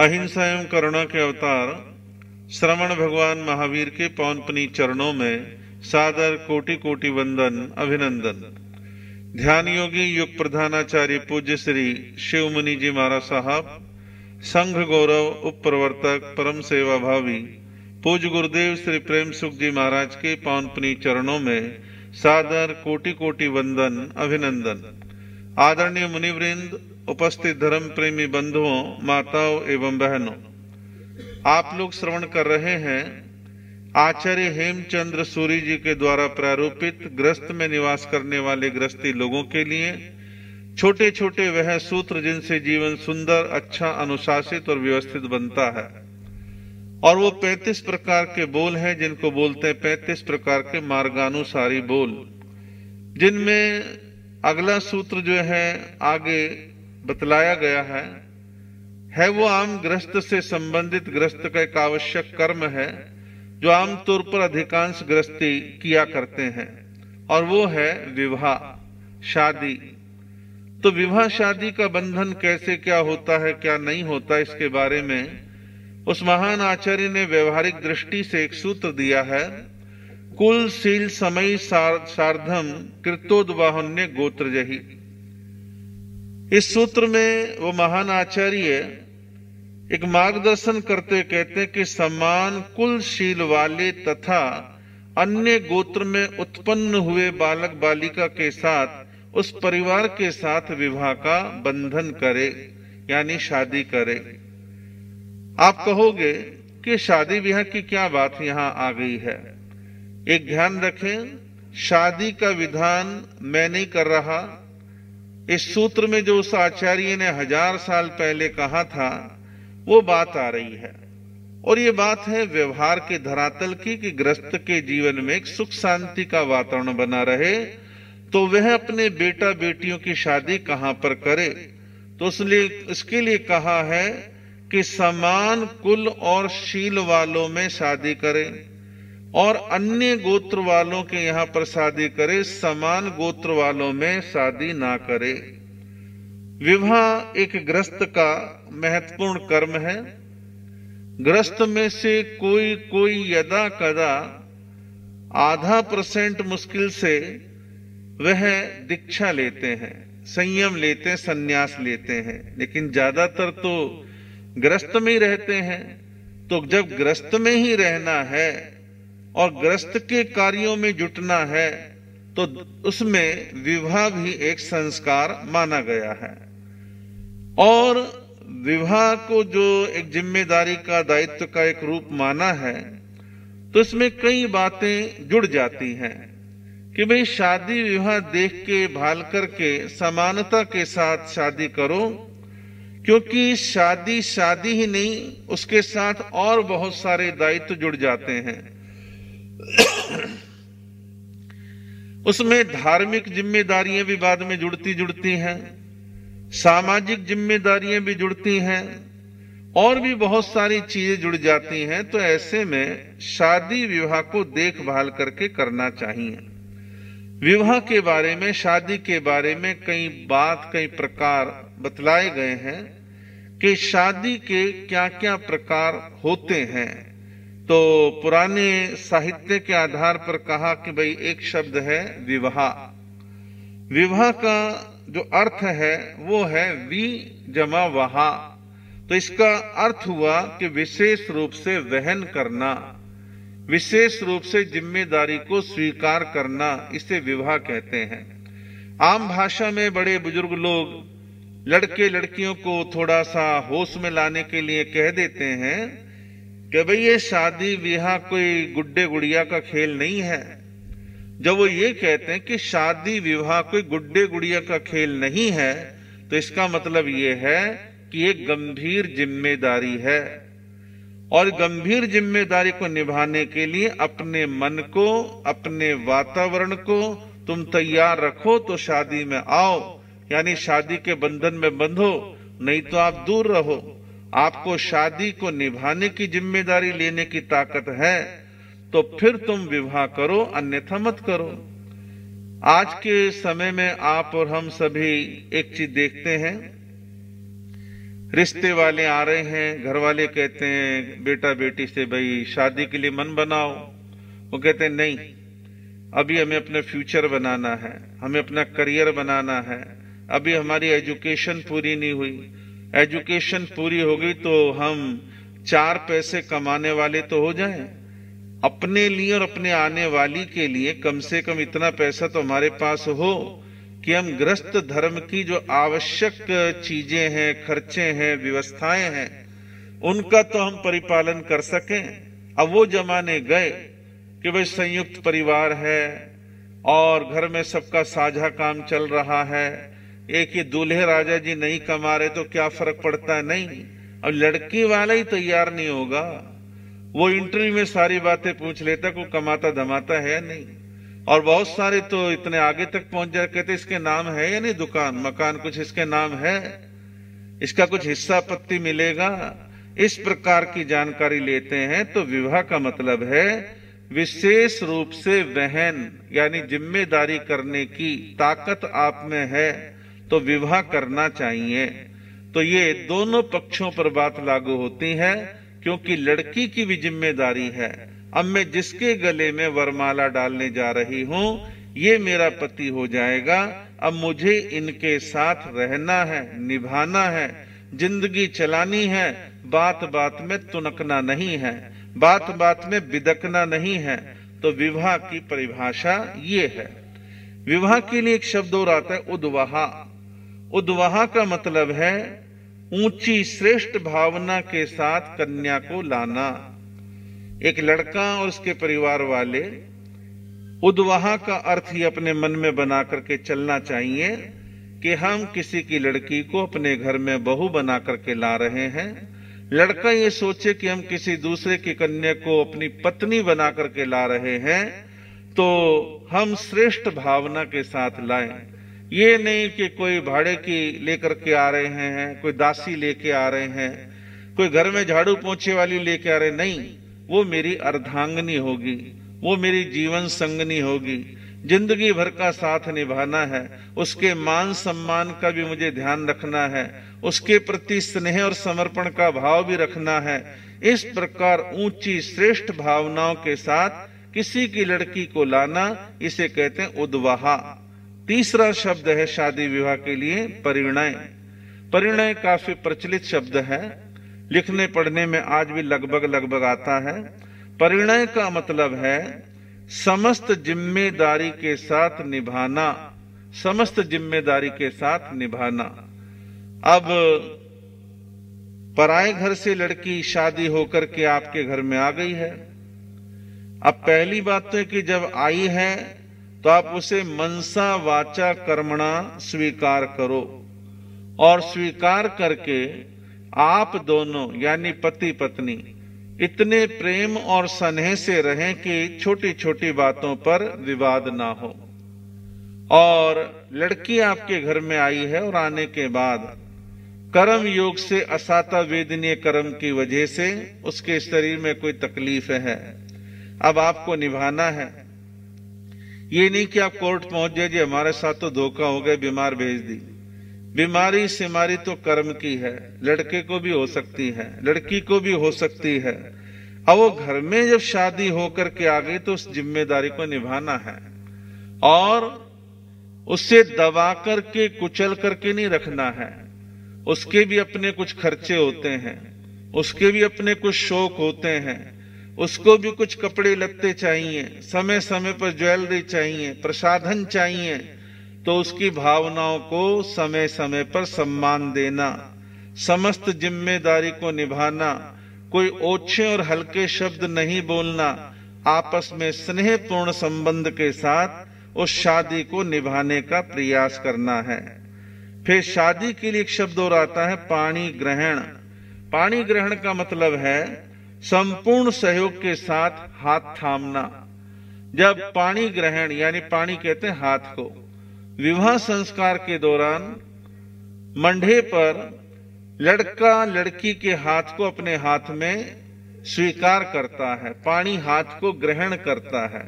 अहिंसा एवं करुणा के अवतार श्रवण भगवान महावीर के पौनपनी चरणों में सादर कोटि कोटि वंदन अभिनंदन। ध्यान योगी युग प्रधानाचार्य पूज्य श्री शिव मुनि जी महाराज साहब, संघ गौरव उप प्रवर्तक परम सेवा भावी पूज्य गुरुदेव श्री प्रेम सुख जी महाराज के पौनपनी चरणों में सादर कोटि कोटि वंदन अभिनंदन। आदरणीय मुनिवृंद, उपस्थित धर्म प्रेमी बंधुओं, माताओं एवं बहनों, आप लोग श्रवण कर रहे हैं आचार्य हेमचंद्र सूरी जी के द्वारा प्रारूपित ग्रस्त में निवास करने वाले गृहस्थी लोगों के लिए छोटे छोटे वह सूत्र जिनसे जीवन सुंदर, अच्छा, अनुशासित और व्यवस्थित बनता है। और वो 35 प्रकार के बोल हैं जिनको बोलते हैं 35 प्रकार के मार्गानुसारी बोल, जिनमें अगला सूत्र जो है आगे बतलाया गया है वो आम गृहस्थ से संबंधित गृहस्थ का एक आवश्यक कर्म है जो आमतौर पर अधिकांश गृहस्थी किया करते हैं, और वो है विवाह, शादी। तो विवाह शादी का बंधन कैसे क्या होता है, क्या नहीं होता, इसके बारे में उस महान आचार्य ने व्यवहारिक दृष्टि से एक सूत्र दिया है। कुल शील समय सार्धम कृतोद्वाहन्य गोत्र जही। इस सूत्र में वो महान आचार्य एक मार्गदर्शन करते कहते हैं कि समान कुल शील वाले तथा अन्य गोत्र में उत्पन्न हुए बालक बालिका के साथ उस परिवार के साथ विवाह का बंधन करे, यानी शादी करे। आप कहोगे कि शादी विवाह की क्या बात यहां आ गई है। एक ध्यान रखें, शादी का विधान मैं नहीं कर रहा। इस सूत्र में जो उस आचार्य ने 1000 साल पहले कहा था वो बात आ रही है, और ये बात है व्यवहार के धरातल की कि गृहस्थ के जीवन में एक सुख शांति का वातावरण बना रहे, तो वह अपने बेटा बेटियों की शादी कहां पर करे। तो इसके लिए कहा है कि समान कुल और शील वालों में शादी करें और अन्य गोत्र वालों के यहां पर शादी करे, समान गोत्र वालों में शादी ना करे। विवाह एक गृहस्थ का महत्वपूर्ण कर्म है। गृहस्थ में से कोई यदा कदा आधा % मुश्किल से वह दीक्षा लेते हैं, संयम लेते हैं, संन्यास लेते हैं, लेकिन ज्यादातर तो गृहस्थ में ही रहते हैं। तो जब गृहस्थ में ही रहना है और गृहस्थ के कार्यों में जुटना है तो उसमें विवाह भी एक संस्कार माना गया है। और विवाह को जो एक जिम्मेदारी का, दायित्व का एक रूप माना है, तो इसमें कई बातें जुड़ जाती हैं कि भाई शादी विवाह देख के भाल करके समानता के साथ शादी करो, क्योंकि शादी शादी ही नहीं, उसके साथ और बहुत सारे दायित्व जुड़ जाते हैं। उसमें धार्मिक जिम्मेदारियां भी बाद में जुड़ती हैं, सामाजिक जिम्मेदारियां भी जुड़ती हैं, और भी बहुत सारी चीजें जुड़ जाती हैं। तो ऐसे में शादी विवाह को देखभाल करके करना चाहिए। विवाह के बारे में, शादी के बारे में कई प्रकार बतलाए गए हैं कि शादी के क्या क्या प्रकार होते हैं। तो पुराने साहित्य के आधार पर कहा कि भाई एक शब्द है विवाह। विवाह का जो अर्थ है वो है वि जमा वहा। तो इसका अर्थ हुआ कि विशेष रूप से वहन करना, विशेष रूप से जिम्मेदारी को स्वीकार करना, इसे विवाह कहते हैं। आम भाषा में बड़े बुजुर्ग लोग लड़के लड़कियों को थोड़ा सा होश में लाने के लिए कह देते हैं कि भाई ये शादी विवाह कोई गुड्डे गुड़िया का खेल नहीं है। जब वो ये कहते हैं कि शादी विवाह कोई गुड्डे गुड़िया का खेल नहीं है, तो इसका मतलब ये है कि एक गंभीर जिम्मेदारी है, और गंभीर जिम्मेदारी को निभाने के लिए अपने मन को, अपने वातावरण को तुम तैयार रखो तो शादी में आओ, यानी शादी के बंधन में बंधो, नहीं तो आप दूर रहो। आपको शादी को निभाने की जिम्मेदारी लेने की ताकत है तो फिर तुम विवाह करो, अन्यथा मत करो। आज के समय में आप और हम सभी एक चीज देखते हैं, रिश्ते वाले आ रहे हैं, घर वाले कहते हैं बेटा बेटी से भाई शादी के लिए मन बनाओ। वो कहते हैं नहीं, अभी हमें अपना फ्यूचर बनाना है, हमें अपना करियर बनाना है, अभी हमारी एजुकेशन पूरी नहीं हुई। एजुकेशन पूरी होगी तो हम 4 पैसे कमाने वाले तो हो जाएं। अपने लिए और अपने आने वाली के लिए कम से कम इतना पैसा तो हमारे पास हो कि हम गृहस्थ धर्म की जो आवश्यक चीजें हैं, खर्चे हैं, व्यवस्थाएं हैं, उनका तो हम परिपालन कर सकें। अब वो जमाने गए कि भाई संयुक्त परिवार है और घर में सबका साझा काम चल रहा है, एक ही दूल्हे राजा जी नहीं कमा रहे तो क्या फर्क पड़ता है। नहीं, अब लड़की वाला ही तैयार नहीं होगा, वो इंटरव्यू में सारी बातें पूछ लेता को कमाता धमाता है नहीं। और बहुत सारे तो इतने आगे तक पहुंच जाए, कहते इसके नाम है या नहीं, दुकान मकान कुछ इसके नाम है, इसका कुछ हिस्सा पत्ती मिलेगा। इस प्रकार की जानकारी लेते हैं। तो विवाह का मतलब है विशेष रूप से वहन यानी जिम्मेदारी करने की ताकत आप में है तो विवाह करना चाहिए। तो ये दोनों पक्षों पर बात लागू होती है, क्योंकि लड़की की भी जिम्मेदारी है। अब मैं जिसके गले में वरमाला डालने जा रही हूं ये मेरा पति हो जाएगा, अब मुझे इनके साथ रहना है, निभाना है, जिंदगी चलानी है, बात बात में तुनकना नहीं है, बात बात में बिदकना नहीं है। तो विवाह की परिभाषा ये है। विवाह के लिए एक शब्द और आता है उद्वाहा। उद्वाहा का मतलब है ऊंची श्रेष्ठ भावना के साथ कन्या को लाना। एक लड़का और उसके परिवार वाले उद्वाहा का अर्थ ही अपने मन में बना करके चलना चाहिए कि हम किसी की लड़की को अपने घर में बहू बना करके ला रहे हैं। लड़का ये सोचे कि हम किसी दूसरे की कन्या को अपनी पत्नी बना करके ला रहे हैं, तो हम श्रेष्ठ भावना के साथ लाएं। ये नहीं कि कोई भाड़े की लेकर के आ रहे हैं, कोई दासी लेके आ रहे हैं, कोई घर में झाड़ू पोंछे वाली लेके आ रहे, नहीं, वो मेरी अर्धांगनी होगी, वो मेरी जीवन संगनी होगी, जिंदगी भर का साथ निभाना है, उसके मान सम्मान का भी मुझे ध्यान रखना है, उसके प्रति स्नेह और समर्पण का भाव भी रखना है। इस प्रकार ऊंची श्रेष्ठ भावनाओं के साथ किसी की लड़की को लाना, इसे कहते हैं उद्वाहा। तीसरा शब्द है शादी विवाह के लिए परिणय। परिणय काफी प्रचलित शब्द है, लिखने पढ़ने में आज भी लगभग आता है। परिणय का मतलब है समस्त जिम्मेदारी के साथ निभाना, समस्त जिम्मेदारी के साथ निभाना। अब पराए घर से लड़की शादी होकर के आपके घर में आ गई है। अब पहली बात तो है कि जब आई है तो आप उसे मनसा वाचा कर्मणा स्वीकार करो, और स्वीकार करके आप दोनों यानी पति पत्नी इतने प्रेम और स्नेह से रहें कि छोटी छोटी बातों पर विवाद ना हो। और लड़की आपके घर में आई है और आने के बाद कर्म योग से असाता वेदनीय कर्म की वजह से उसके शरीर में कोई तकलीफ है, अब आपको निभाना है। ये नहीं कि आप कोर्ट पहुंच जाए जी हमारे साथ तो धोखा हो गया, बीमार भेज दी। बीमारी सिमारी तो कर्म की है, लड़के को भी हो सकती है, लड़की को भी हो सकती है। अब वो घर में जब शादी होकर के आ गई तो उस जिम्मेदारी को निभाना है, और उससे दबा करके कुचल करके नहीं रखना है। उसके भी अपने कुछ खर्चे होते हैं, उसके भी अपने कुछ शौक होते हैं, उसको भी कुछ कपड़े लत्ते चाहिए, समय समय पर ज्वेलरी चाहिए, प्रसाधन चाहिए। तो उसकी भावनाओं को समय समय पर सम्मान देना, समस्त जिम्मेदारी को निभाना, कोई ओछे और हल्के शब्द नहीं बोलना, आपस में स्नेहपूर्ण संबंध के साथ उस शादी को निभाने का प्रयास करना है। फिर शादी के लिए एक शब्द और आता है पाणी ग्रहण। पाणी ग्रहण का मतलब है संपूर्ण सहयोग के साथ हाथ थामना। जब पाणी ग्रहण यानी पाणी कहते हैं हाथ को, विवाह संस्कार के दौरान मंडे पर लड़का लड़की के हाथ को अपने हाथ में स्वीकार करता है, पाणी हाथ को ग्रहण करता है।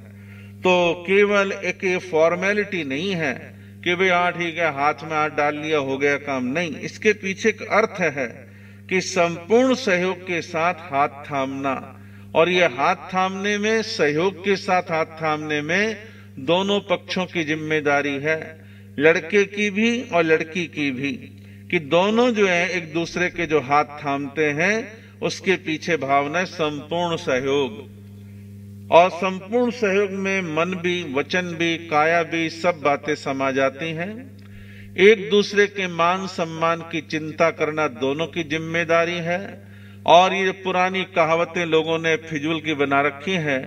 तो केवल एक फॉर्मेलिटी नहीं है कि भाई हाँ ठीक है हाथ में हाथ डाल लिया हो गया काम, नहीं, इसके पीछे एक अर्थ है कि संपूर्ण सहयोग के साथ हाथ थामना, और ये हाथ थामने में, सहयोग के साथ हाथ थामने में दोनों पक्षों की जिम्मेदारी है, लड़के की भी और लड़की की भी, कि दोनों जो है एक दूसरे के जो हाथ थामते हैं उसके पीछे भावना है संपूर्ण सहयोग। और संपूर्ण सहयोग में मन भी, वचन भी, काया भी, सब बातें समा जाती हैं। एक दूसरे के मान सम्मान की चिंता करना दोनों की जिम्मेदारी है। और ये पुरानी कहावतें लोगों ने फिजूल की बना रखी है,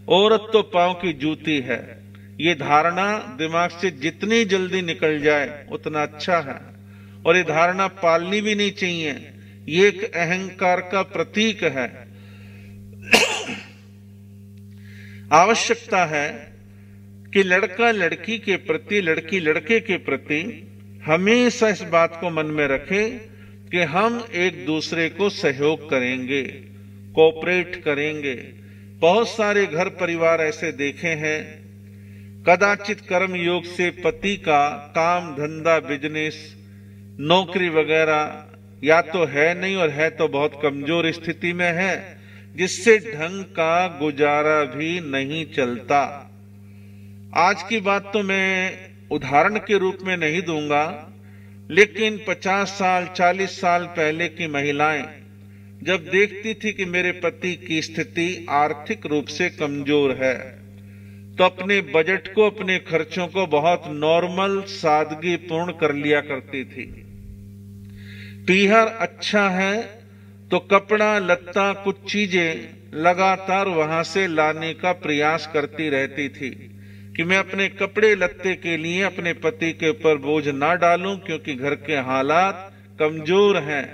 औरत तो पांव की जूती है, ये धारणा दिमाग से जितनी जल्दी निकल जाए उतना अच्छा है। और ये धारणा पालनी भी नहीं चाहिए, ये एक अहंकार का प्रतीक है। आवश्यकता है कि लड़का लड़की के प्रति, लड़की लड़के के प्रति हमेशा इस बात को मन में रखे कि हम एक दूसरे को सहयोग करेंगे, कोऑपरेट करेंगे। बहुत सारे घर परिवार ऐसे देखे हैं, कदाचित कर्म योग से पति का काम धंधा, बिजनेस, नौकरी वगैरह या तो है नहीं, और है तो बहुत कमजोर स्थिति में है, जिससे ढंग का गुजारा भी नहीं चलता। आज की बात तो मैं उदाहरण के रूप में नहीं दूंगा, लेकिन 50 साल 40 साल पहले की महिलाएं जब देखती थी कि मेरे पति की स्थिति आर्थिक रूप से कमजोर है, तो अपने बजट को, अपने खर्चों को बहुत नॉर्मल, सादगी पूर्ण कर लिया करती थी। पीहर अच्छा है तो कपड़ा लत्ता, कुछ चीजें लगातार वहां से लाने का प्रयास करती रहती थी कि मैं अपने कपड़े लत्ते के लिए अपने पति के ऊपर बोझ ना डालूं, क्योंकि घर के हालात कमजोर हैं।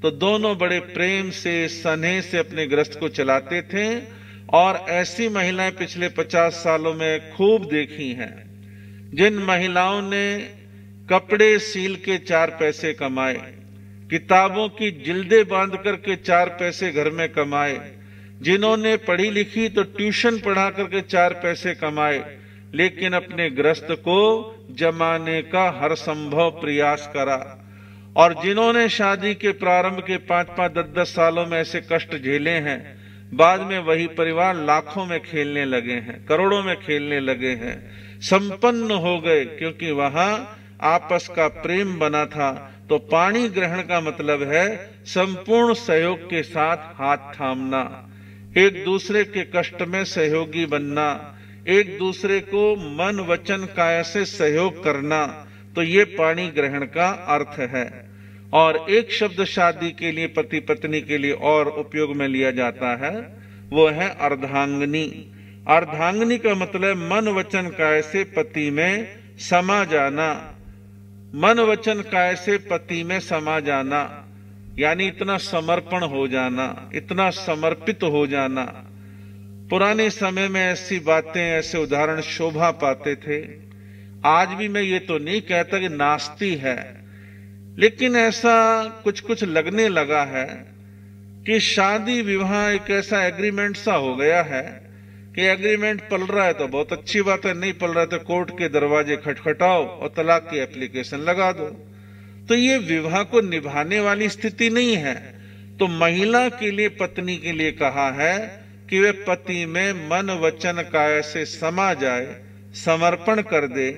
तो दोनों बड़े प्रेम से, स्नेह से अपने गृहस्थ को चलाते थे। और ऐसी महिलाएं पिछले 50 सालों में खूब देखी हैं, जिन महिलाओं ने कपड़े सील के 4 पैसे कमाए, किताबों की जिल्दें बांध करके 4 पैसे घर में कमाए, जिन्होंने पढ़ी लिखी तो ट्यूशन पढ़ा करके 4 पैसे कमाए, लेकिन अपने गृहस्थ को जमाने का हर संभव प्रयास करा। और जिन्होंने शादी के प्रारंभ के 5-5, 10-10 सालों में ऐसे कष्ट झेले हैं, बाद में वही परिवार लाखों में खेलने लगे हैं, करोड़ों में खेलने लगे हैं, संपन्न हो गए, क्योंकि वहां आपस का प्रेम बना था। तो पाणी ग्रहण का मतलब है संपूर्ण सहयोग के साथ हाथ थामना, एक दूसरे के कष्ट में सहयोगी बनना, एक दूसरे को मन वचन काया से सहयोग करना। तो ये पाणी ग्रहण का अर्थ है। और एक शब्द शादी के लिए, पति पत्नी के लिए और उपयोग में लिया जाता है, वो है अर्धांगिनी। अर्धांगिनी का मतलब मन वचन काय से पति में समा जाना, मन वचन काय से पति में समा जाना, यानी इतना समर्पण हो जाना, इतना समर्पित हो जाना। पुराने समय में ऐसी बातें, ऐसे उदाहरण शोभा पाते थे। आज भी मैं ये तो नहीं कहता कि नास्ती है, लेकिन ऐसा कुछ कुछ लगने लगा है कि शादी विवाह एक ऐसा एग्रीमेंट सा हो गया है कि एग्रीमेंट पल रहा है तो बहुत अच्छी बात है, नहीं पल रहा है तो कोर्ट के दरवाजे खटखटाओ और तलाक की एप्लीकेशन लगा दो। तो ये विवाह को निभाने वाली स्थिति नहीं है। तो महिला के लिए, पत्नी के लिए कहा है कि वे पति में मन वचन काया से समा जाए, समर्पण कर दे।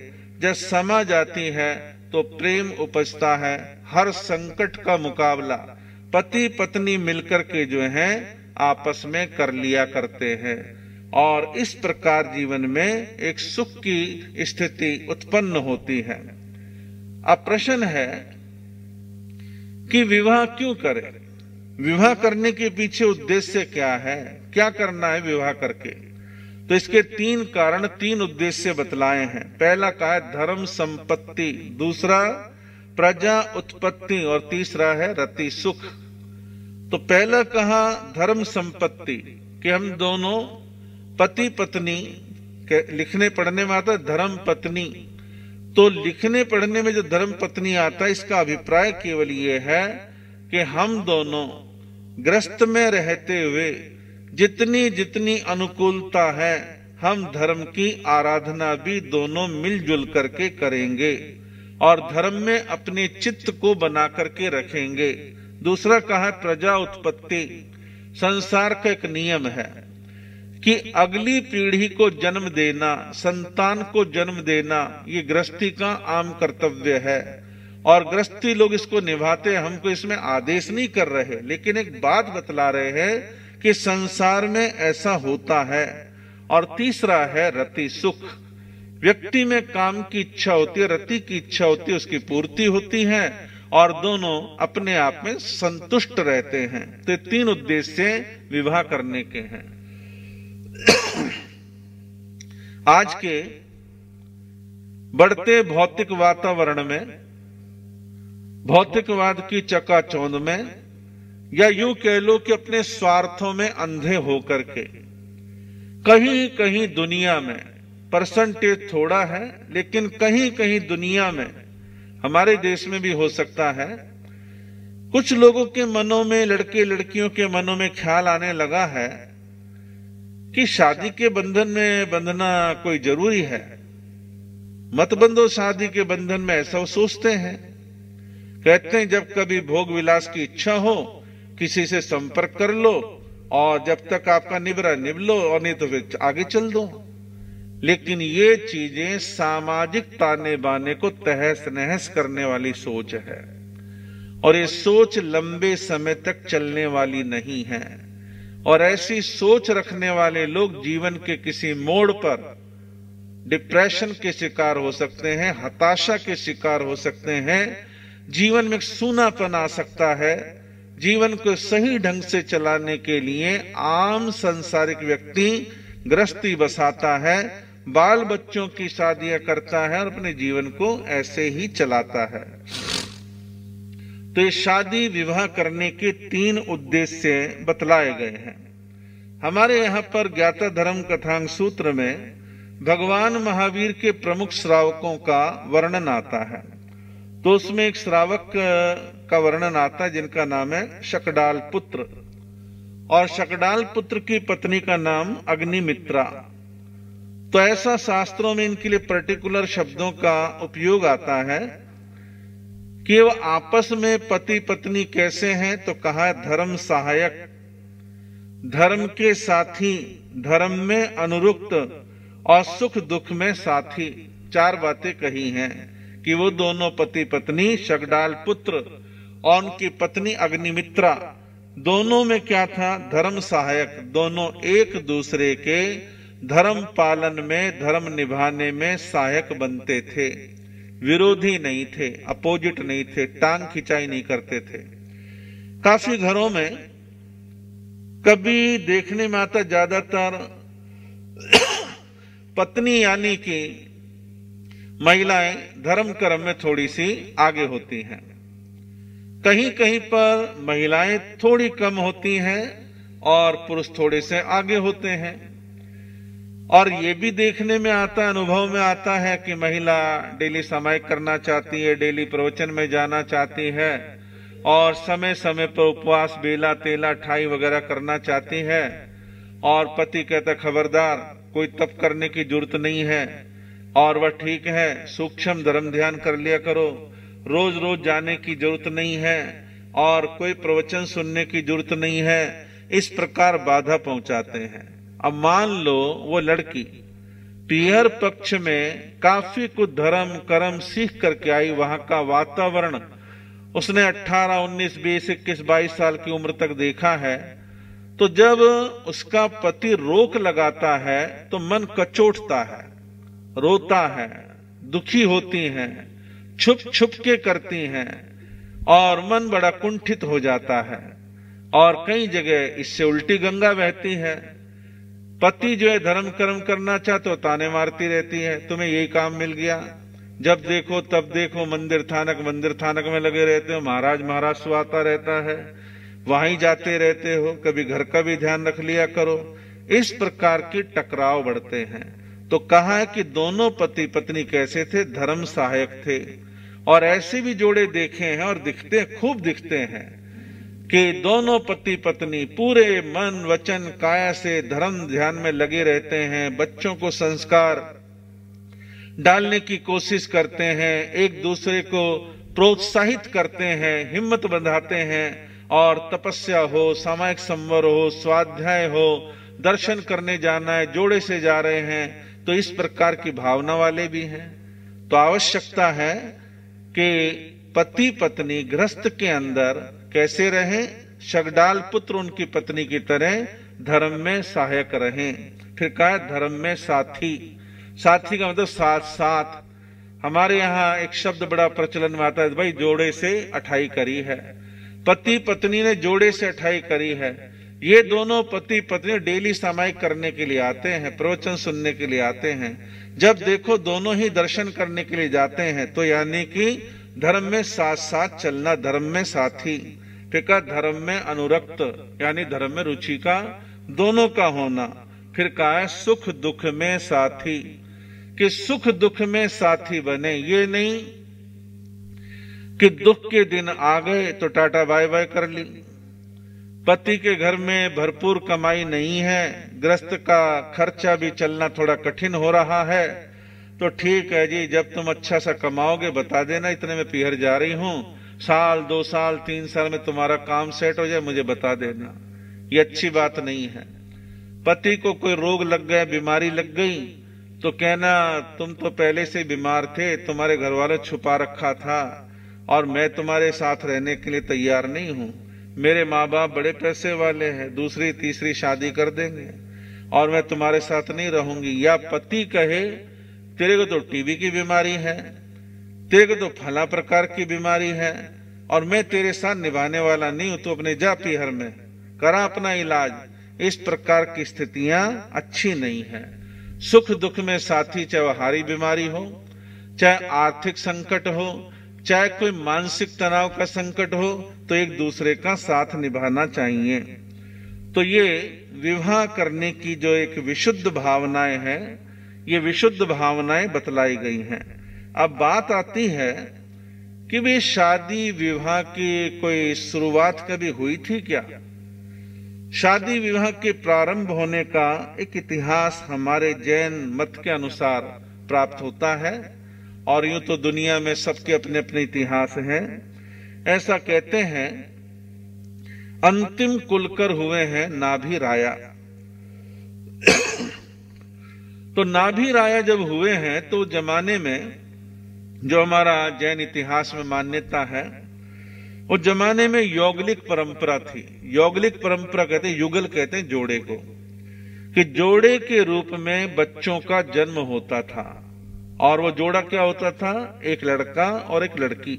जब समा जाती है तो प्रेम उपजता है, हर संकट का मुकाबला पति पत्नी मिलकर के जो है आपस में कर लिया करते हैं, और इस प्रकार जीवन में एक सुख की स्थिति उत्पन्न होती है। अब प्रश्न है कि विवाह क्यों करें? विवाह करने के पीछे उद्देश्य क्या है, क्या करना है विवाह करके? तो इसके 3 कारण, 3 उद्देश्य बतलाए हैं। पहला कहा है धर्म संपत्ति, दूसरा प्रजा उत्पत्ति, और तीसरा है रति सुख। तो पहला कहा धर्म संपत्ति, कि हम दोनों पति पत्नी, लिखने पढ़ने में आता है धर्म पत्नी, तो लिखने पढ़ने में जो धर्म पत्नी आता है, इसका अभिप्राय केवल ये है कि हम दोनों गृहस्थ में रहते हुए जितनी जितनी अनुकूलता है, हम धर्म की आराधना भी दोनों मिलजुल करके करेंगे और धर्म में अपने चित्त को बना करके रखेंगे। दूसरा कहा प्रजा उत्पत्ति। संसार का एक नियम है कि अगली पीढ़ी को जन्म देना, संतान को जन्म देना, ये गृहस्थी का आम कर्तव्य है और गृहस्थी लोग इसको निभाते हैं। हमको इसमें आदेश नहीं कर रहे, लेकिन एक बात बतला रहे हैं कि संसार में ऐसा होता है। और तीसरा है रति सुख। व्यक्ति में काम की इच्छा होती है, रति की इच्छा होती है, उसकी पूर्ति होती है और दोनों अपने आप में संतुष्ट रहते हैं। तो ये तीन उद्देश्य विवाह करने के हैं। आज के बढ़ते भौतिक वातावरण में, भौतिकवाद की चकाचौंध में, या यूं कह लो कि अपने स्वार्थों में अंधे होकर के कहीं कहीं दुनिया में, परसेंटेज थोड़ा है लेकिन कहीं कहीं दुनिया में, हमारे देश में भी हो सकता है, कुछ लोगों के मनों में, लड़के लड़कियों के मनों में ख्याल आने लगा है कि शादी के बंधन में बंधना कोई जरूरी है, मत बंधो शादी के बंधन में, ऐसा वो सोचते हैं। कहते हैं जब कभी भोग विलास की इच्छा हो किसी से संपर्क कर लो और जब तक आपका निभरा निभ लो और नहीं तो फिर आगे चल दो। लेकिन ये चीजें सामाजिक ताने बाने को तहस नहस करने वाली सोच है और ये सोच लंबे समय तक चलने वाली नहीं है। और ऐसी सोच रखने वाले लोग जीवन के किसी मोड़ पर डिप्रेशन के शिकार हो सकते हैं, हताशा के शिकार हो सकते हैं, जीवन में सूनापन आ सकता है। जीवन को सही ढंग से चलाने के लिए आम संसारिक व्यक्ति गृहस्थी बसाता है, बाल बच्चों की शादियां करता है और अपने जीवन को ऐसे ही चलाता है। तो ये शादी विवाह करने के तीन उद्देश्य बतलाए गए हैं। हमारे यहाँ पर ज्ञाता धर्म कथांग सूत्र में भगवान महावीर के प्रमुख श्रावकों का वर्णन आता है। तो उसमें एक श्रावक का वर्णन आता है जिनका नाम है शकडाल पुत्र, और शकडाल पुत्र की पत्नी का नाम अग्निमित्रा। तो ऐसा शास्त्रों में इनके लिए पर्टिकुलर शब्दों का उपयोग आता है कि वो आपस में पति पत्नी कैसे हैं। तो कहा धर्म सहायक, धर्म के साथी, धर्म में अनुरुक्त और सुख दुख में साथी। चार बातें कही हैं कि वो दोनों पति पत्नी शकडाल पुत्र और उनकी पत्नी अग्निमित्रा, दोनों में क्या था? धर्म सहायक। दोनों एक दूसरे के धर्म पालन में, धर्म निभाने में सहायक बनते थे, विरोधी नहीं थे, अपोजिट नहीं थे, टांग खिंचाई नहीं करते थे। काफी घरों में कभी देखने में आता, ज्यादातर पत्नी यानी कि महिलाएं धर्म कर्म में थोड़ी सी आगे होती हैं, कहीं कहीं पर महिलाएं थोड़ी कम होती हैं और पुरुष थोड़े से आगे होते हैं। और ये भी देखने में आता, अनुभव में आता है कि महिला डेली सामायिक करना चाहती है, डेली प्रवचन में जाना चाहती है और समय समय पर उपवास, बेला तेला ठाई वगैरह करना चाहती है। और पति कहता खबरदार, कोई तप करने की जरूरत नहीं है और वह ठीक है, सूक्ष्म धर्म ध्यान कर लिया करो, रोज रोज जाने की जरूरत नहीं है और कोई प्रवचन सुनने की जरूरत नहीं है। इस प्रकार बाधा पहुंचाते हैं। अब मान लो वो लड़की पीहर पक्ष में काफी कुछ धर्म कर्म सीख करके आई, वहां का वातावरण उसने 18, 19, 20, 21, 22 साल की उम्र तक देखा है। तो जब उसका पति रोक लगाता है तो मन कचोटता है, रोता है, दुखी होती हैं, छुप छुप के करती हैं और मन बड़ा कुंठित हो जाता है। और कई जगह इससे उल्टी गंगा बहती है। पति जो है धर्म कर्म करना चाहते हो, ताने मारती रहती है, तुम्हें यही काम मिल गया, जब देखो तब देखो मंदिर थानक में लगे रहते हो, महाराज सुहाता रहता है, वहीं जाते रहते हो, कभी घर का भी ध्यान रख लिया करो। इस प्रकार के टकराव बढ़ते हैं। तो कहा है कि दोनों पति पत्नी कैसे थे? धर्म सहायक थे। और ऐसे भी जोड़े देखे हैं और खूब दिखते हैं कि दोनों पति पत्नी पूरे मन वचन काया से धर्म ध्यान में लगे रहते हैं, बच्चों को संस्कार डालने की कोशिश करते हैं, एक दूसरे को प्रोत्साहित करते हैं, हिम्मत बंधाते हैं और तपस्या हो, सामायिक संवर हो, स्वाध्याय हो, दर्शन करने जाना है, जोड़े से जा रहे हैं, तो इस प्रकार की भावना वाले भी हैं। तो आवश्यकता है कि पति पत्नी गृहस्थ के अंदर कैसे रहें, शगडाल पुत्र उनकी पत्नी की तरह धर्म में सहायक रहें। फिर कहा धर्म में साथी। साथी का मतलब साथ साथ। हमारे यहाँ एक शब्द बड़ा प्रचलन में आता है, भाई जोड़े से अठाई करी है। पति पत्नी ने जोड़े से अठाई करी है। ये दोनों पति पत्नी डेली सामायिक करने के लिए आते हैं, प्रवचन सुनने के लिए आते हैं। जब देखो दोनों ही दर्शन करने के लिए जाते हैं, तो यानी कि धर्म में साथ साथ चलना, धर्म में साथी। फिर कहा धर्म में अनुरक्त, यानी धर्म में रुचि का दोनों का होना। फिर कहा है सुख दुख में साथी, कि सुख दुख में साथी बने। ये नहीं कि दुख के दिन आ गए तो टाटा बाय बाय कर ली। पति के घर में भरपूर कमाई नहीं है, गृहस्थ का खर्चा भी चलना थोड़ा कठिन हो रहा है, तो ठीक है जी, जब तुम अच्छा सा कमाओगे बता देना, इतने में पीहर जा रही हूं, साल 2 साल 3 साल में तुम्हारा काम सेट हो जाए मुझे बता देना। ये अच्छी बात नहीं है। पति को कोई रोग लग गया, बीमारी लग गई, तो कहना तुम तो पहले से बीमार थे, तुम्हारे घर वाले छुपा रखा था और मैं तुम्हारे साथ रहने के लिए तैयार नहीं हूं। मेरे माँ बाप बड़े पैसे वाले हैं, दूसरी तीसरी शादी कर देंगे और मैं तुम्हारे साथ नहीं रहूंगी। या पति कहे तेरे को तो टीबी की बीमारी है, तेरे को तो फला प्रकार की बीमारी है और मैं तेरे साथ निभाने वाला नहीं हूं, तो अपने जा पीहर में करा अपना इलाज। इस प्रकार की स्थितियां अच्छी नहीं है। सुख दुख में साथी, चाहे वह हारी बीमारी हो, चाहे आर्थिक संकट हो, चाहे कोई मानसिक तनाव का संकट हो, तो एक दूसरे का साथ निभाना चाहिए। तो ये विवाह करने की जो एक विशुद्ध भावनाएं हैं, ये विशुद्ध भावनाएं बतलाई गई हैं। अब बात आती है कि वे शादी विवाह की कोई शुरुआत कभी हुई थी क्या? शादी विवाह के प्रारंभ होने का एक इतिहास हमारे जैन मत के अनुसार प्राप्त होता है, और यूं तो दुनिया में सबके अपने अपने इतिहास हैं। ऐसा कहते हैं अंतिम कुलकर हुए हैं नाभि राया। तो नाभि राया जब हुए हैं तो जमाने में जो हमारा जैन इतिहास में मान्यता है, उस जमाने में यौगलिक परंपरा थी। यौगलिक परंपरा कहते हैं, युगल कहते हैं जोड़े को, कि जोड़े के रूप में बच्चों का जन्म होता था। और वो जोड़ा क्या होता था? एक लड़का और एक लड़की।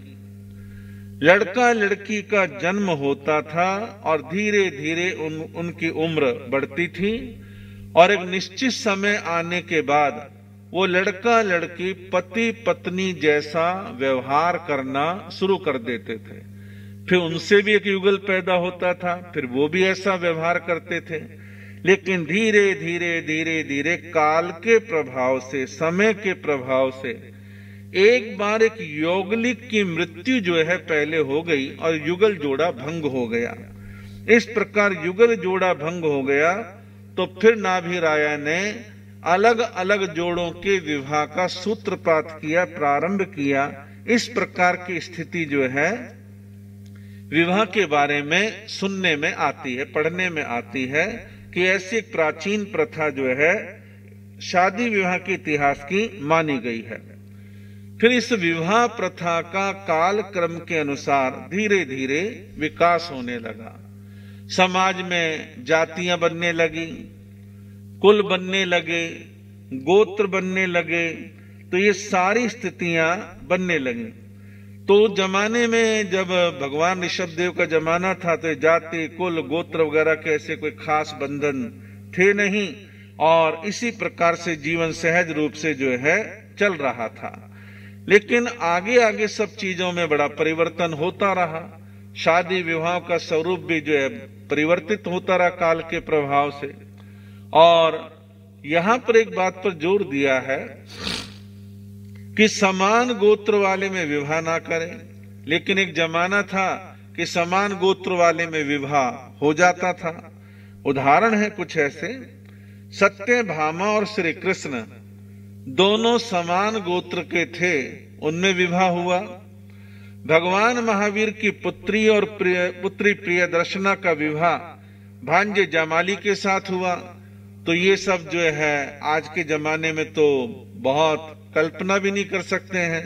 लड़का लड़की का जन्म होता था और धीरे धीरे उनकी उम्र बढ़ती थी और एक निश्चित समय आने के बाद वो लड़का लड़की पति पत्नी जैसा व्यवहार करना शुरू कर देते थे। फिर उनसे भी एक युगल पैदा होता था, फिर वो भी ऐसा व्यवहार करते थे। लेकिन धीरे धीरे धीरे धीरे काल के प्रभाव से, समय के प्रभाव से एक बार एक यौगलिक की मृत्यु जो है पहले हो गई और युगल जोड़ा भंग हो गया। इस प्रकार युगल जोड़ा भंग हो गया तो फिर नाभि राया ने अलग अलग जोड़ों के विवाह का सूत्रपात किया, प्रारंभ किया। इस प्रकार की स्थिति जो है विवाह के बारे में सुनने में आती है, पढ़ने में आती है कि ऐसी एक प्राचीन प्रथा जो है शादी विवाह के इतिहास की मानी गई है। फिर इस विवाह प्रथा का काल क्रम के अनुसार धीरे धीरे विकास होने लगा। समाज में जातियां बनने लगी, कुल बनने लगे, गोत्र बनने लगे, तो ये सारी स्थितियां बनने लगी। तो जमाने में जब भगवान ऋषभदेव का जमाना था तो जाति कुल गोत्र वगैरह के ऐसे कोई खास बंधन थे नहीं, और इसी प्रकार से जीवन सहज रूप से जो है चल रहा था। लेकिन आगे आगे सब चीजों में बड़ा परिवर्तन होता रहा। शादी विवाह का स्वरूप भी जो है परिवर्तित होता रहा काल के प्रभाव से। और यहां पर एक बात पर जोर दिया है कि समान गोत्र वाले में विवाह ना करें। लेकिन एक जमाना था कि समान गोत्र वाले में विवाह हो जाता था। उदाहरण है कुछ ऐसे, सत्यभामा और श्री कृष्ण दोनों समान गोत्र के थे, उनमें विवाह हुआ। भगवान महावीर की पुत्री और पुत्री प्रियदर्शना का विवाह भांजे जमाली के साथ हुआ। तो ये सब जो है आज के जमाने में तो बहुत कल्पना भी नहीं कर सकते हैं।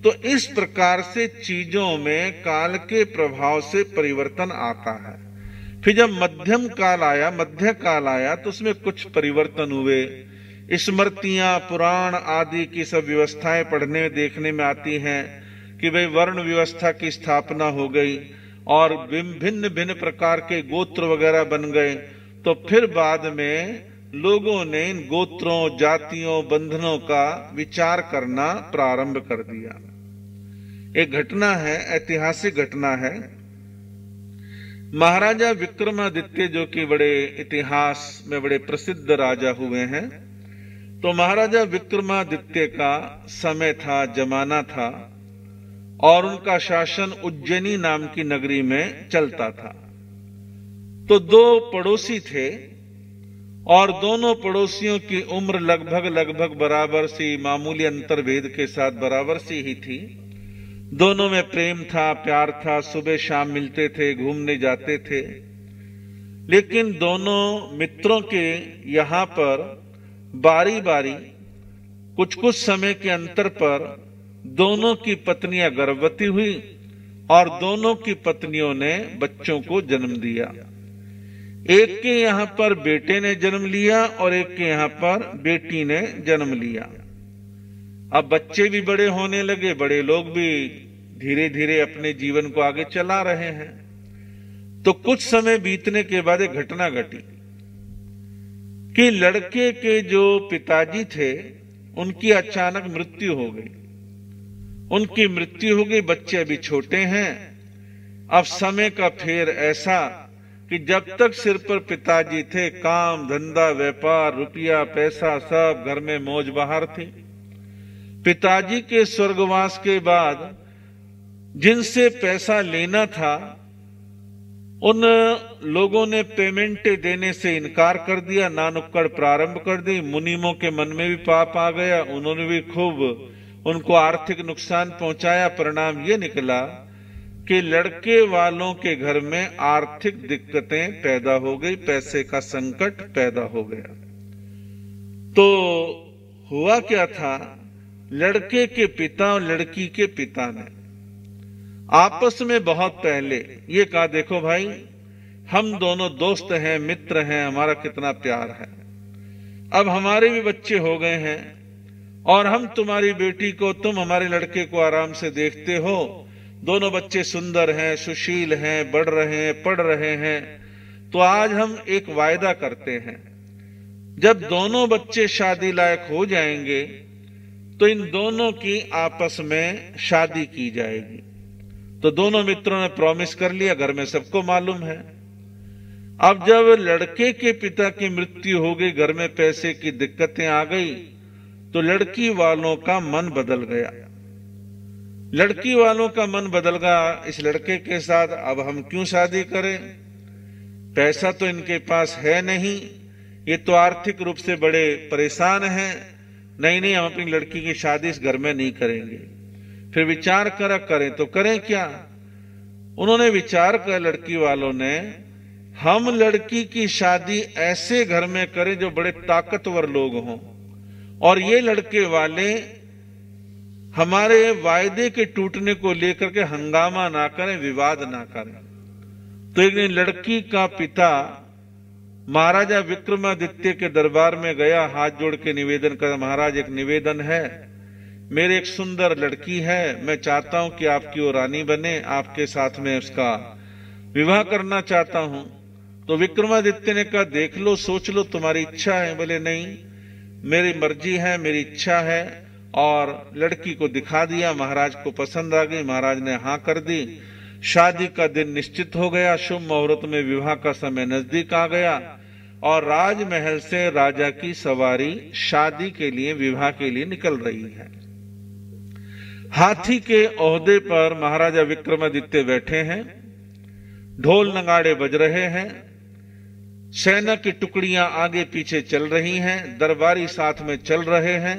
तो इस प्रकार से चीजों में काल के प्रभाव से परिवर्तन आता है। फिर जब मध्यम काल आया तो उसमें कुछ परिवर्तन हुए। स्मृतियां, पुराण आदि की सब व्यवस्थाएं पढ़ने देखने में आती हैं कि भाई वर्ण व्यवस्था की स्थापना हो गई और भिन्न भिन्न प्रकार के गोत्र वगैरह बन गए। तो फिर बाद में लोगों ने इन गोत्रों, जातियों, बंधनों का विचार करना प्रारंभ कर दिया। एक घटना है, ऐतिहासिक घटना है। महाराजा विक्रमादित्य जो कि बड़े इतिहास में बड़े प्रसिद्ध राजा हुए हैं, तो महाराजा विक्रमादित्य का समय था, जमाना था, और उनका शासन उज्जैनी नाम की नगरी में चलता था। तो दो पड़ोसी थे और दोनों पड़ोसियों की उम्र लगभग बराबर सी, मामूली अंतर्भेद के साथ बराबर सी ही थी। दोनों में प्रेम था, प्यार था, सुबह शाम मिलते थे, घूमने जाते थे। लेकिन दोनों मित्रों के यहां पर बारी बारी कुछ समय के अंतर पर दोनों की पत्नियां गर्भवती हुई और दोनों की पत्नियों ने बच्चों को जन्म दिया। एक के यहां पर बेटे ने जन्म लिया और एक के यहां पर बेटी ने जन्म लिया। अब बच्चे भी बड़े होने लगे, बड़े लोग भी धीरे धीरे अपने जीवन को आगे चला रहे हैं। तो कुछ समय बीतने के बाद एक घटना घटी कि लड़के के जो पिताजी थे उनकी अचानक मृत्यु हो गई। उनकी मृत्यु हो गई, बच्चे अभी छोटे हैं। अब समय का फेर ऐसा कि जब तक सिर पर पिताजी थे, काम धंधा, व्यापार, रुपया पैसा सब घर में मौज बहार थी। पिताजी के स्वर्गवास के बाद जिनसे पैसा लेना था उन लोगों ने पेमेंट देने से इनकार कर दिया, नानुक्कड़ प्रारंभ कर दी। मुनीमों के मन में भी पाप आ गया, उन्होंने भी खूब उनको आर्थिक नुकसान पहुंचाया। परिणाम ये निकला कि लड़के वालों के घर में आर्थिक दिक्कतें पैदा हो गई, पैसे का संकट पैदा हो गया। तो हुआ क्या था, लड़के के पिता और लड़की के पिता ने आपस में बहुत पहले ये कहा, देखो भाई, हम दोनों दोस्त हैं, मित्र हैं, हमारा कितना प्यार है। अब हमारे भी बच्चे हो गए हैं और हम तुम्हारी बेटी को, तुम हमारे लड़के को आराम से देखते हो। दोनों बच्चे सुंदर हैं, सुशील हैं, बढ़ रहे हैं, पढ़ रहे हैं। तो आज हम एक वायदा करते हैं, जब दोनों बच्चे शादी लायक हो जाएंगे तो इन दोनों की आपस में शादी की जाएगी। तो दोनों मित्रों ने प्रॉमिस कर लिया, घर में सबको मालूम है। अब जब लड़के के पिता की मृत्यु हो गई, घर में पैसे की दिक्कतें आ गई, तो लड़की वालों का मन बदल गया। लड़की वालों का मन बदल गया इस लड़के के साथ, अब हम क्यों शादी करें, पैसा तो इनके पास है नहीं, ये तो आर्थिक रूप से बड़े परेशान हैं। नहीं, हम अपनी लड़की की शादी इस घर में नहीं करेंगे। फिर विचार करें तो करें क्या। उन्होंने विचार कर, लड़की वालों ने, हम लड़की की शादी ऐसे घर में करें जो बड़े ताकतवर लोग हों और ये लड़के वाले हमारे वायदे के टूटने को लेकर के हंगामा ना करें, विवाद ना करें। तो एक दिन लड़की का पिता महाराजा विक्रमादित्य के दरबार में गया, हाथ जोड़ के निवेदन कर, महाराज एक निवेदन है, मेरे एक सुंदर लड़की है, मैं चाहता हूं कि आपकी वो रानी बने, आपके साथ में उसका विवाह करना चाहता हूं। तो विक्रमादित्य ने कहा, देख लो, सोच लो, तुम्हारी इच्छा है। बोले नहीं, मेरी मर्जी है, मेरी इच्छा है। और लड़की को दिखा दिया, महाराज को पसंद आ गई, महाराज ने हाँ कर दी। शादी का दिन निश्चित हो गया, शुभ मुहूर्त में विवाह का समय नजदीक आ गया और राजमहल से राजा की सवारी शादी के लिए, विवाह के लिए निकल रही है। हाथी के ओहदे पर महाराजा विक्रमादित्य बैठे हैं, ढोल नगाड़े बज रहे हैं, सेना की टुकड़ियां आगे पीछे चल रही हैं, दरबारी साथ में चल रहे हैं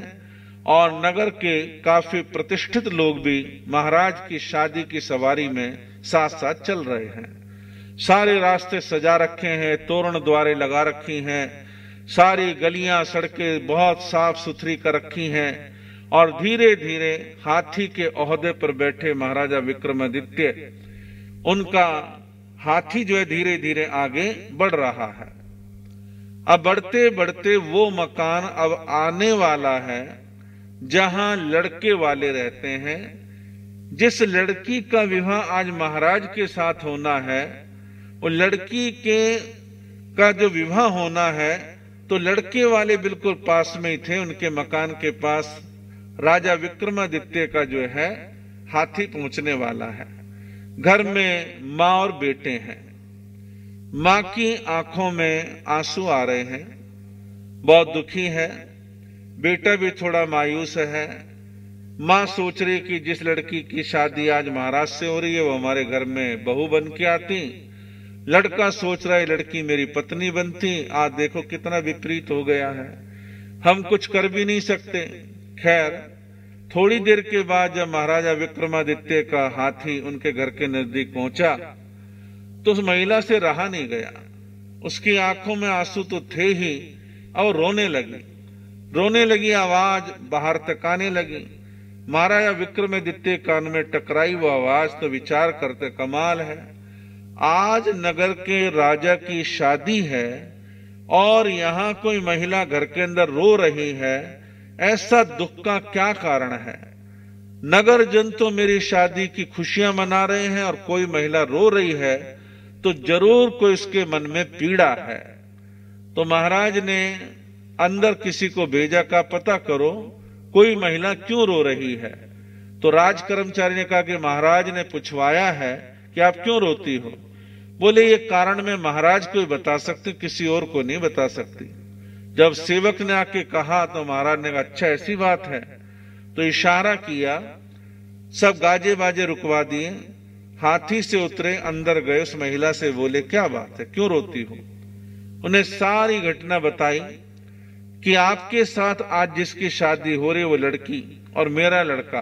और नगर के काफी प्रतिष्ठित लोग भी महाराज की शादी की सवारी में साथ साथ चल रहे हैं। सारे रास्ते सजा रखे हैं, तोरण द्वारे लगा रखी हैं, सारी गलियां सड़कें बहुत साफ सुथरी कर रखी हैं और धीरे धीरे हाथी के ओहदे पर बैठे महाराजा विक्रमादित्य, उनका हाथी जो है धीरे धीरे आगे बढ़ रहा है। अब बढ़ते बढ़ते वो मकान अब आने वाला है जहां लड़के वाले रहते हैं। जिस लड़की का विवाह आज महाराज के साथ होना है, वो लड़की के का जो विवाह होना है, तो लड़के वाले बिल्कुल पास में ही थे। उनके मकान के पास राजा विक्रमादित्य का जो है हाथी पहुंचने वाला है। घर में माँ और बेटे हैं। माँ की आंखों में आंसू आ रहे हैं, बहुत दुखी है। बेटा भी थोड़ा मायूस है। माँ सोच रही कि जिस लड़की की शादी आज महाराज से हो रही है वो हमारे घर में बहू बन के आती। लड़का सोच रहा है लड़की मेरी पत्नी बनती। आज देखो कितना विपरीत हो गया है, हम कुछ कर भी नहीं सकते। खैर, थोड़ी देर के बाद जब महाराजा विक्रमादित्य का हाथी उनके घर के नजदीक पहुंचा तो उस महिला से रहा नहीं गया। उसकी आंखों में आंसू तो थे ही और रोने लगी, आवाज बाहर तक आने लगी। महाराजा विक्रमादित्य कान में टकराई वो आवाज तो विचार करते, कमाल है, आज नगर के राजा की शादी है और यहाँ कोई महिला घर के अंदर रो रही है, ऐसा दुख का क्या कारण है? नगर जन तो मेरी शादी की खुशियां मना रहे हैं और कोई महिला रो रही है तो जरूर कोई उसके मन में पीड़ा है। तो महाराज ने अंदर किसी को भेजा, का पता करो कोई महिला क्यों रो रही है। तो राज कर्मचारी ने कहा कि महाराज ने पूछवाया है कि आप क्यों रोती हो। बोले ये कारण मैं महाराज को ही बता सकती, किसी और को नहीं बता सकती। जब सेवक ने आके कहा तो महाराज ने कहा अच्छा ऐसी बात है। तो इशारा किया, सब गाजे बाजे रुकवा दिए, हाथी से उतरे, अंदर गए, उस महिला से बोले क्या बात है, क्यों रोती हो। उन्हें सारी घटना बताई कि आपके साथ आज जिसकी शादी हो रही वो लड़की और मेरा लड़का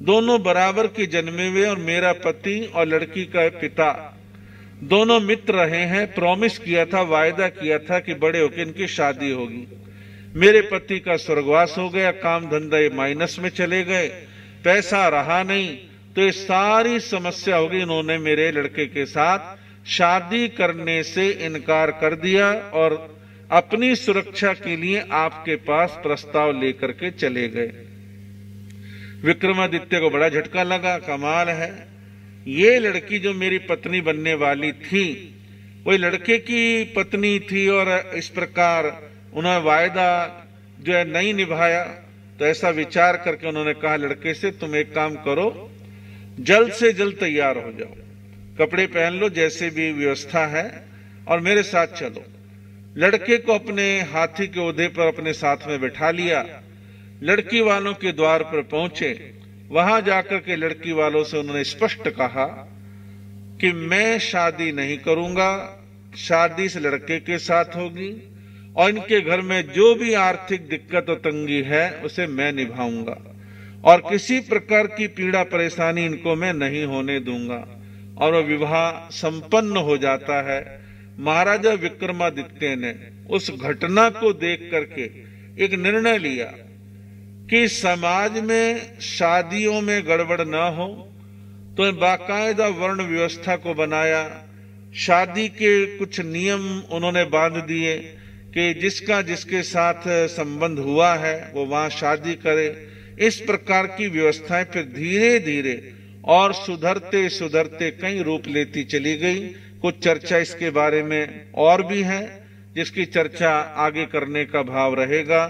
दोनों बराबर के जन्मे हुए और मेरा पति और लड़की का पिता दोनों मित्र रहे हैं। प्रॉमिस किया था, वायदा किया था कि बड़े होकर इनकी शादी होगी। मेरे पति का स्वर्गवास हो गया, काम धंधा माइनस में चले गए, पैसा रहा नहीं, तो ये सारी समस्या होगी। इन्होंने मेरे लड़के के साथ शादी करने से इनकार कर दिया और अपनी सुरक्षा के लिए आपके पास प्रस्ताव लेकर के चले गए। विक्रमादित्य को बड़ा झटका लगा, कमाल है, ये लड़की जो मेरी पत्नी बनने वाली थी वही लड़के की पत्नी थी और इस प्रकार उन्होंने वायदा जो है नहीं निभाया। तो ऐसा विचार करके उन्होंने कहा लड़के से, तुम एक काम करो, जल्द से जल्द तैयार हो जाओ, कपड़े पहन लो, जैसे भी व्यवस्था है, और मेरे साथ चलो। लड़के को अपने हाथी के ओहदे पर अपने साथ में बैठा लिया। लड़की वालों के द्वार पर पहुंचे। वहां जाकर के लड़की वालों से उन्होंने स्पष्ट कहा कि मैं शादी नहीं करूंगा, शादी इस लड़के के साथ होगी और इनके घर में जो भी आर्थिक दिक्कत और तंगी है उसे मैं निभाऊंगा और किसी प्रकार की पीड़ा परेशानी इनको मैं नहीं होने दूंगा। और वह विवाह संपन्न हो जाता है। महाराजा विक्रमादित्य ने उस घटना को देख करके एक निर्णय लिया कि समाज में शादियों में गड़बड़ न हो, तो बाकायदा वर्ण व्यवस्था को बनाया। शादी के कुछ नियम उन्होंने बांध दिए कि जिसका जिसके साथ संबंध हुआ है वो वहां शादी करे। इस प्रकार की व्यवस्थाएं फिर धीरे धीरे और सुधरते सुधरते कई रूप लेती चली गई। कुछ चर्चा इसके बारे में और भी है जिसकी चर्चा आगे करने का भाव रहेगा।